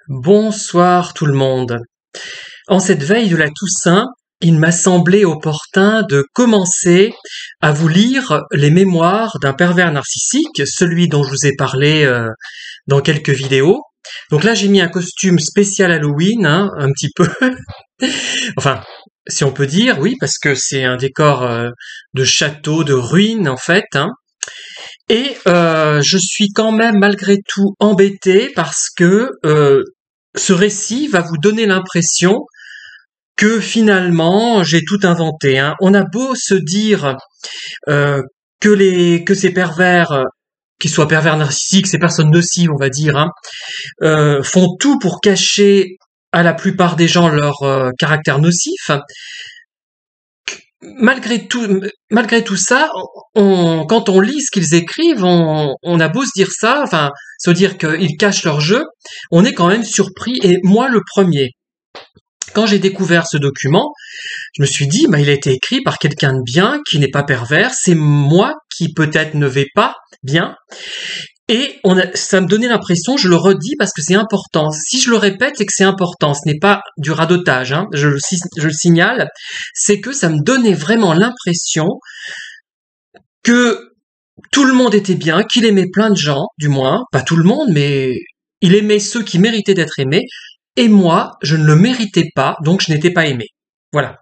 Bonsoir tout le monde. En cette veille de la Toussaint, il m'a semblé opportun de commencer à vous lire les mémoires d'un pervers narcissique, celui dont je vous ai parlé dans quelques vidéos. Donc là, j'ai mis un costume spécial Halloween, hein, un petit peu. Enfin, si on peut dire, oui, parce que c'est un décor de château, de ruines en fait, hein. Et je suis quand même malgré tout embêté parce que ce récit va vous donner l'impression que finalement j'ai tout inventé, hein. On a beau se dire euh, que ces pervers, qu'ils soient pervers narcissiques, ces personnes nocives, on va dire, hein, font tout pour cacher à la plupart des gens leur caractère nocif. Malgré tout ça, quand on lit ce qu'ils écrivent, on a beau se dire ça, enfin, se dire qu'ils cachent leur jeu, on est quand même surpris, et moi le premier. Quand j'ai découvert ce document, je me suis dit, bah, il a été écrit par quelqu'un de bien, qui n'est pas pervers, c'est moi qui peut-être ne vais pas bien, et ça me donnait l'impression, je le redis parce que c'est important. Si je le répète, c'est que c'est important. Ce n'est pas du radotage, hein, je le signale. C'est que ça me donnait vraiment l'impression que tout le monde était bien, qu'il aimait plein de gens, du moins. Pas tout le monde, mais il aimait ceux qui méritaient d'être aimés. Et moi, je ne le méritais pas, donc je n'étais pas aimé. Voilà.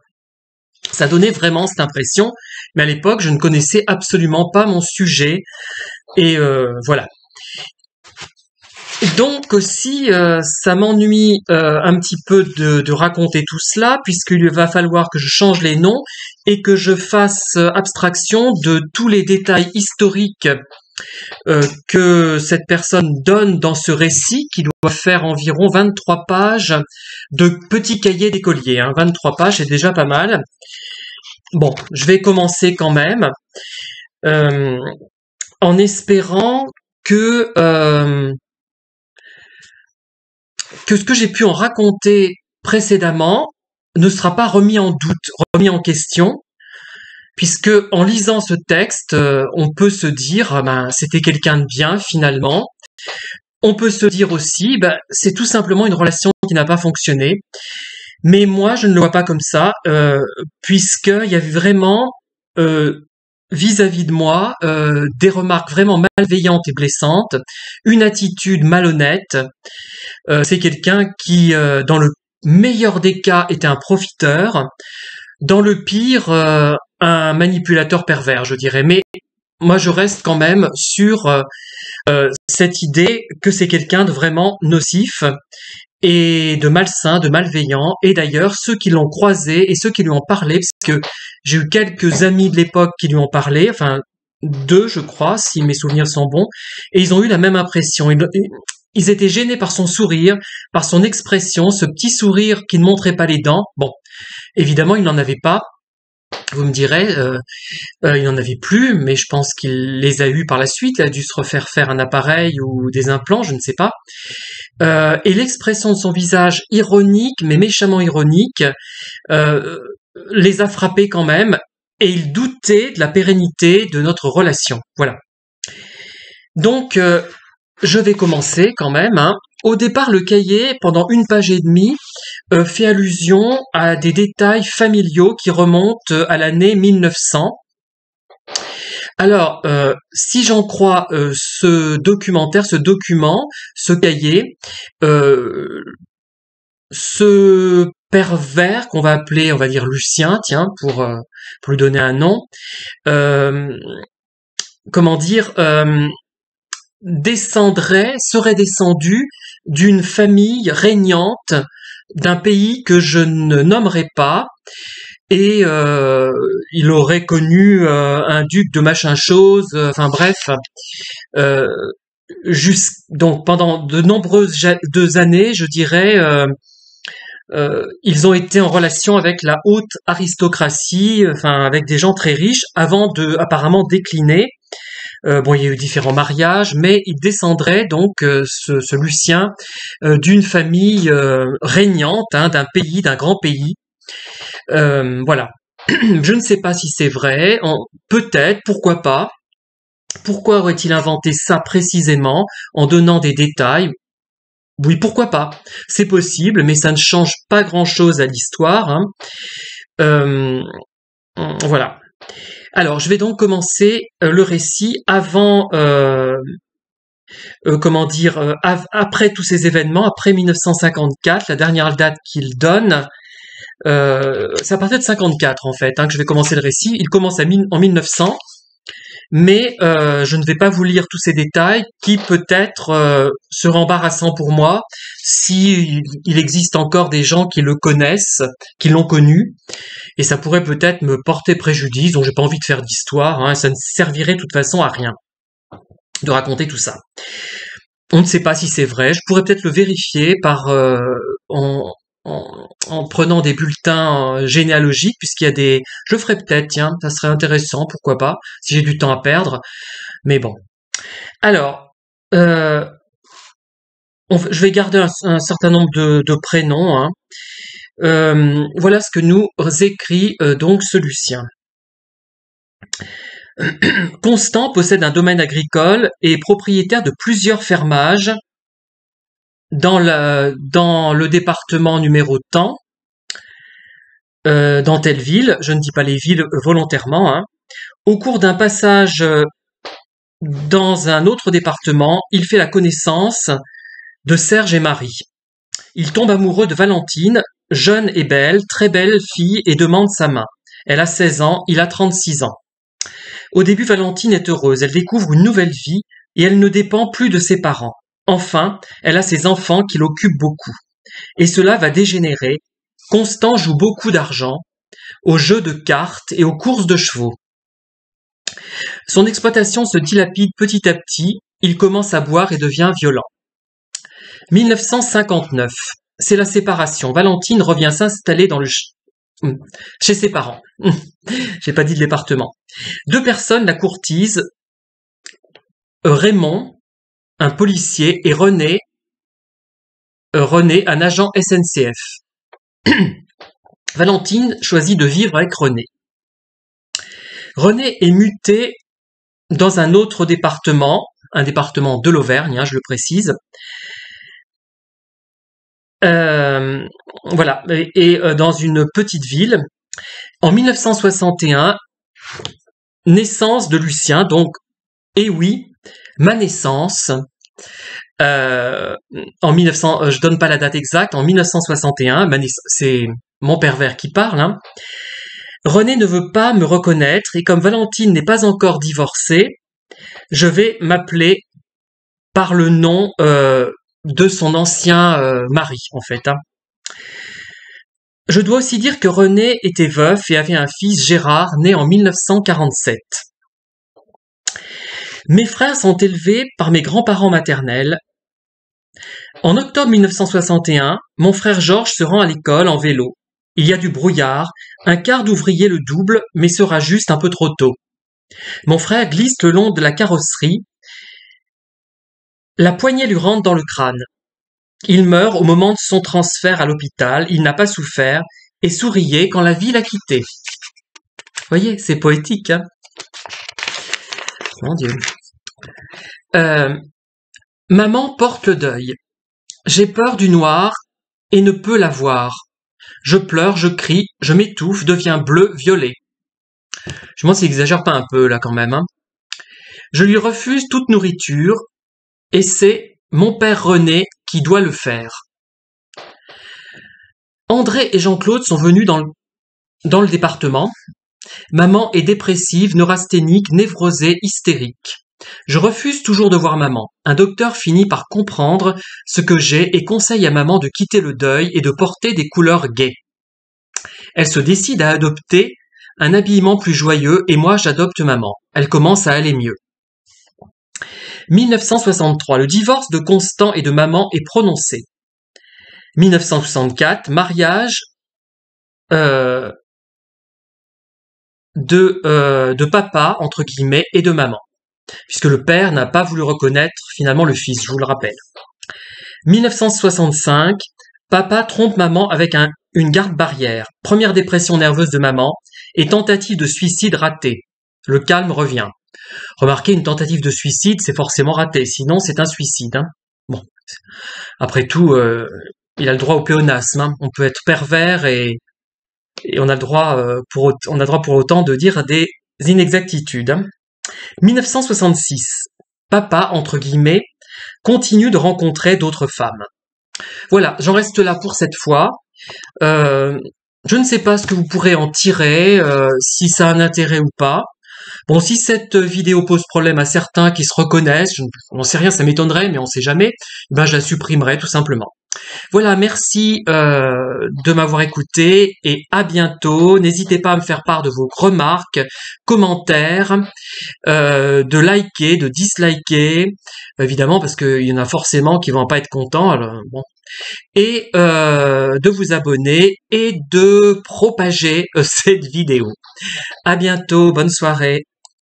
Ça donnait vraiment cette impression. Mais à l'époque, je ne connaissais absolument pas mon sujet. Et voilà. Donc aussi, ça m'ennuie un petit peu de raconter tout cela, puisqu'il va falloir que je change les noms et que je fasse abstraction de tous les détails historiques que cette personne donne dans ce récit, qui doit faire environ 23 pages de petits cahiers d'écolier. Hein. 23 pages, c'est déjà pas mal. Bon, je vais commencer quand même, euh, en espérant que ce que j'ai pu en raconter précédemment ne sera pas remis en doute, remis en question, puisque en lisant ce texte, on peut se dire, ben, c'était quelqu'un de bien finalement. On peut se dire aussi, ben, c'est tout simplement une relation qui n'a pas fonctionné. Mais moi, je ne le vois pas comme ça, puisqu'il y avait vraiment vis-à-vis de moi des remarques vraiment malveillantes et blessantes, une attitude malhonnête. C'est quelqu'un qui, dans le meilleur des cas, était un profiteur, dans le pire, un manipulateur pervers, je dirais. Mais moi, je reste quand même sur cette idée que c'est quelqu'un de vraiment nocif et de malsain, de malveillant. Et d'ailleurs, ceux qui l'ont croisé et ceux qui lui ont parlé, parce que j'ai eu quelques amis de l'époque qui lui ont parlé, enfin deux, je crois, si mes souvenirs sont bons, et ils ont eu la même impression. Ils étaient gênés par son sourire, par son expression, ce petit sourire qui ne montrait pas les dents. Bon, évidemment, il n'en avait pas. Vous me direz, il n'en avait plus, mais je pense qu'il les a eus par la suite. Il a dû se refaire faire un appareil ou des implants, je ne sais pas. Et l'expression de son visage ironique, mais méchamment ironique, euh, les a frappés quand même, et il doutait de la pérennité de notre relation. Voilà. Donc, je vais commencer quand même, hein. Au départ, le cahier, pendant une page et demie, fait allusion à des détails familiaux qui remontent à l'année 1900. Alors, si j'en crois ce documentaire, ce document, ce cahier, euh, ce pervers qu'on va appeler, on va dire Lucien, tiens, pour lui donner un nom, euh, comment dire, serait descendu d'une famille régnante d'un pays que je ne nommerai pas, et il aurait connu un duc de machin chose, enfin bref, euh, donc pendant de nombreuses années, je dirais, ils ont été en relation avec la haute aristocratie, enfin avec des gens très riches, avant de apparemment décliner. Bon, il y a eu différents mariages, mais il descendrait donc ce Lucien d'une famille régnante, hein, d'un grand pays. Voilà. Je ne sais pas si c'est vrai. Peut-être, pourquoi pas. Pourquoi aurait-il inventé ça précisément en donnant des détails? Oui, pourquoi pas? C'est possible, mais ça ne change pas grand-chose à l'histoire, hein. Euh, voilà. Alors, je vais donc commencer le récit avant, comment dire, après tous ces événements, après 1954, la dernière date qu'il donne. C'est à partir de 54 en fait, hein, que je vais commencer le récit. Il commence en 1900, mais je ne vais pas vous lire tous ces détails qui peut-être sera embarrassant pour moi si il existe encore des gens qui le connaissent, qui l'ont connu, et ça pourrait peut-être me porter préjudice, donc j'ai pas envie de faire d'histoire, hein, ça ne servirait de toute façon à rien de raconter tout ça. On ne sait pas si c'est vrai, je pourrais peut-être le vérifier par en prenant des bulletins généalogiques, puisqu'il y a des... Je le ferai peut-être, tiens, ça serait intéressant, pourquoi pas, si j'ai du temps à perdre, mais bon. Alors, je vais garder un certain nombre de prénoms, hein. Voilà ce que nous écrit donc ce Lucien. Constant possède un domaine agricole et est propriétaire de plusieurs fermages dans le département numéro tant, dans telle ville, je ne dis pas les villes volontairement, hein. Au cours d'un passage dans un autre département, il fait la connaissance de Serge et Marie. Il tombe amoureux de Valentine, jeune et belle, très belle fille, et demande sa main. Elle a 16 ans, il a 36 ans. Au début, Valentine est heureuse, elle découvre une nouvelle vie et elle ne dépend plus de ses parents. Enfin, elle a ses enfants qui l'occupent beaucoup. Et cela va dégénérer. Constant joue beaucoup d'argent aux jeux de cartes et aux courses de chevaux. Son exploitation se dilapide petit à petit, il commence à boire et devient violent. 1959, c'est la séparation. Valentine revient s'installer chez ses parents. J'ai pas dit le département. Deux personnes la courtisent, Raymond, un policier, et René, un agent SNCF. Valentine choisit de vivre avec René. René est muté dans un autre département, un département de l'Auvergne, hein, je le précise. Voilà, et dans une petite ville. En 1961, naissance de Lucien, donc, et oui, ma naissance, en 1900, je donne pas la date exacte, en 1961, c'est mon pervers qui parle, hein. René ne veut pas me reconnaître, et comme Valentine n'est pas encore divorcée, je vais m'appeler par le nom de son ancien mari, en fait, hein. Je dois aussi dire que René était veuf et avait un fils, Gérard, né en 1947. Mes frères sont élevés par mes grands-parents maternels. En octobre 1961, mon frère Georges se rend à l'école en vélo. Il y a du brouillard, un quart d'ouvrier le double, mais sera juste un peu trop tôt. Mon frère glisse le long de la carrosserie. La poignée lui rentre dans le crâne. Il meurt au moment de son transfert à l'hôpital, il n'a pas souffert et souriait quand la vie l'a quitté. Vous voyez, c'est poétique, hein. Mon Dieu. Maman porte le deuil. J'ai peur du noir et ne peux la voir. Je pleure, je crie, je m'étouffe, deviens bleu, violet. Je me demande s'il exagère pas un peu là quand même, hein. Je lui refuse toute nourriture et c'est mon père René qui doit le faire. André et Jean-Claude sont venus dans le département. Maman est dépressive, neurasthénique, névrosée, hystérique. Je refuse toujours de voir maman. Un docteur finit par comprendre ce que j'ai et conseille à maman de quitter le deuil et de porter des couleurs gaies. Elle se décide à adopter un habillement plus joyeux et moi j'adopte maman. Elle commence à aller mieux. 1963, le divorce de Constant et de maman est prononcé. 1964, mariage de papa, entre guillemets, et de maman, puisque le père n'a pas voulu reconnaître finalement le fils, je vous le rappelle. 1965, papa trompe maman avec une garde-barrière, première dépression nerveuse de maman et tentative de suicide ratée. Le calme revient. Remarquez, une tentative de suicide, c'est forcément raté, sinon c'est un suicide, hein. Bon, Après tout, il a le droit au pléonasme, hein. On peut être pervers et on a le droit, on a le droit pour autant de dire des inexactitudes, hein. 1966. Papa, entre guillemets, continue de rencontrer d'autres femmes. Voilà, j'en reste là pour cette fois. Euh, je ne sais pas ce que vous pourrez en tirer, si ça a un intérêt ou pas. Bon, si cette vidéo pose problème à certains qui se reconnaissent, on n'en sait rien, ça m'étonnerait, mais on sait jamais, ben je la supprimerai tout simplement. Voilà, merci de m'avoir écouté et à bientôt. N'hésitez pas à me faire part de vos remarques, commentaires, de liker, de disliker, évidemment parce qu'il y en a forcément qui vont pas être contents. Alors, bon. Et de vous abonner et de propager cette vidéo. À bientôt, bonne soirée.